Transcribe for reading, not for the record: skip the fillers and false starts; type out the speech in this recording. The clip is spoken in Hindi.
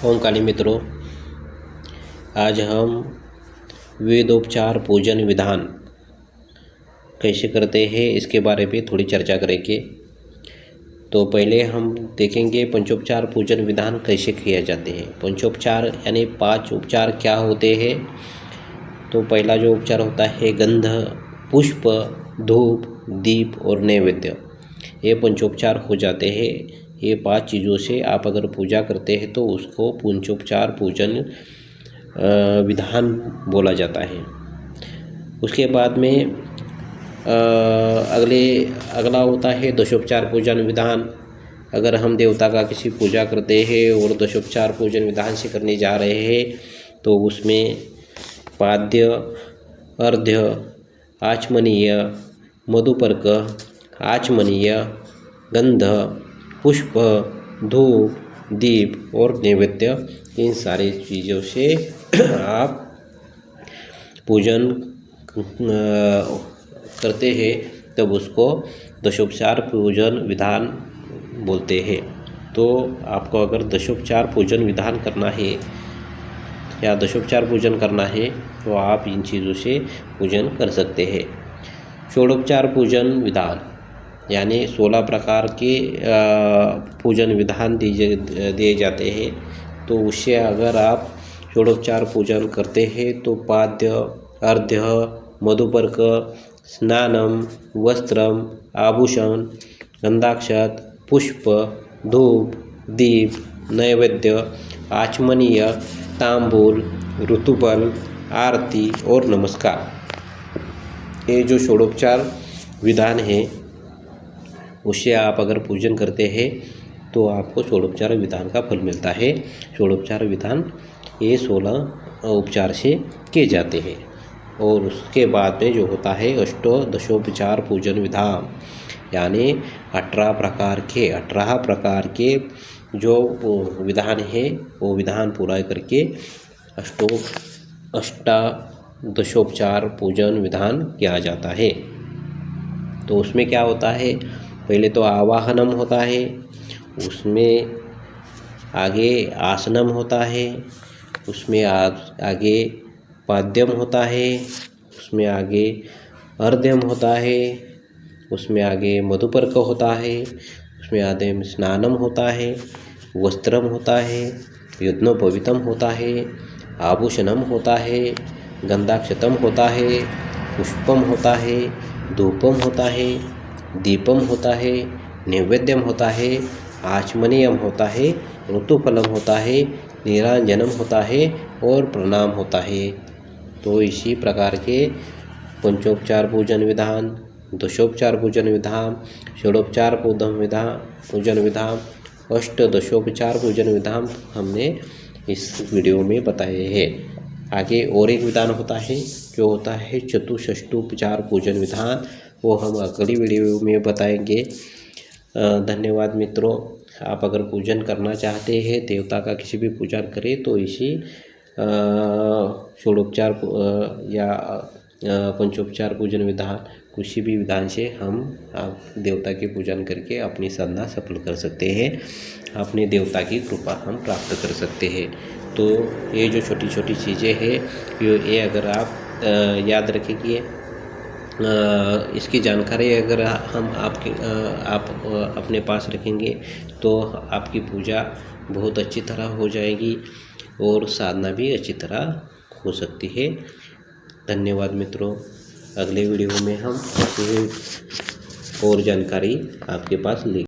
ओम काली मित्रों, आज हम वेदोपचार पूजन विधान कैसे करते हैं इसके बारे में थोड़ी चर्चा करेंगे। तो पहले हम देखेंगे पंचोपचार पूजन विधान कैसे किए जाते हैं। पंचोपचार यानी 5 उपचार क्या होते हैं। तो पहला जो उपचार होता है गंध, पुष्प, धूप, दीप और नैवेद्य, ये पंचोपचार हो जाते हैं। ये 5 चीज़ों से आप अगर पूजा करते हैं तो उसको पंचोपचार पूजन विधान बोला जाता है। उसके बाद में अगला होता है दशोपचार पूजन विधान। अगर हम देवता का किसी पूजा करते हैं और दशोपचार पूजन विधान से करने जा रहे हैं तो उसमें पाद्य, अर्घ्य, आचमनीय, मधुपर्क, आचमनीय, गंध, पुष्प, धूप, दीप और नैवेद्य, इन सारी चीज़ों से आप पूजन करते हैं तब उसको दशोपचार पूजन विधान बोलते हैं। तो आपको अगर दशोपचार पूजन विधान करना है या दशोपचार पूजन करना है तो आप इन चीज़ों से पूजन कर सकते हैं। षोडोपचार पूजन विधान यानी 16 प्रकार के पूजन विधान दिए जाते हैं। तो उससे अगर आप षोडोपचार पूजन करते हैं तो पाद्य, अर्घ्य, मधुपर्क, स्नानम, वस्त्रम, आभूषण, गंधाक्षत, पुष्प, धूप, दीप, नैवेद्य, आचमनीय, तांबूल, ऋतुबल, आरती और नमस्कार, ये जो षोडोपचार विधान है उससे आप अगर पूजन करते हैं तो आपको षोडोपचार विधान का फल मिलता है। षोडोपचार विधान ये 16 उपचार से किए जाते हैं। और उसके बाद में जो होता है अष्टदशोपचार पूजन विधान यानी 18 प्रकार के जो विधान है वो विधान पूरा करके अष्टादशोपचार पूजन विधान किया जाता है। तो उसमें क्या होता है, पहले तो आवाहनम होता है, उसमें आगे आसनम होता है, उसमें आगे पाद्यम होता है, उसमें आगे अर्घ्यम होता है, उसमें आगे मधुपर्क होता है, उसमें आगे स्नानम होता है, वस्त्रम होता है, यज्ञोपवीतम होता है, आभूषणम होता है, गंधाक्षतम होता है, पुष्पम होता है, धूपम होता है, दीपम होता है, नैवेद्यम होता है, आचमनीयम होता है, ऋतुफलम होता है, नीरांजनम होता है और प्रणाम होता है। तो इसी प्रकार के पंचोपचार पूजन विधान, दशोपचार पूजन विधान, षोडोपचार पूजन विधान, अष्टदशोपचार पूजन विधान हमने इस वीडियो में बताए हैं। आगे और एक विधान होता है जो होता है चतुष्षष्टोपचार पूजन विधान, वो हम अगली वीडियो में बताएंगे। धन्यवाद मित्रों। आप अगर पूजन करना चाहते हैं, देवता का किसी भी पूजा करें तो इसी षोडोपचार या पंचोपचार पूजन विधान किसी भी विधान से हम देवता की पूजन करके अपनी साधना सफल कर सकते हैं, अपने देवता की कृपा हम प्राप्त कर सकते हैं। तो ये जो छोटी छोटी चीज़ें हैं ये अगर आप याद रखेंगे, इसकी जानकारी अगर आप अपने पास रखेंगे तो आपकी पूजा बहुत अच्छी तरह हो जाएगी और साधना भी अच्छी तरह हो सकती है। धन्यवाद मित्रों। अगले वीडियो में हम और जानकारी आपके पास ले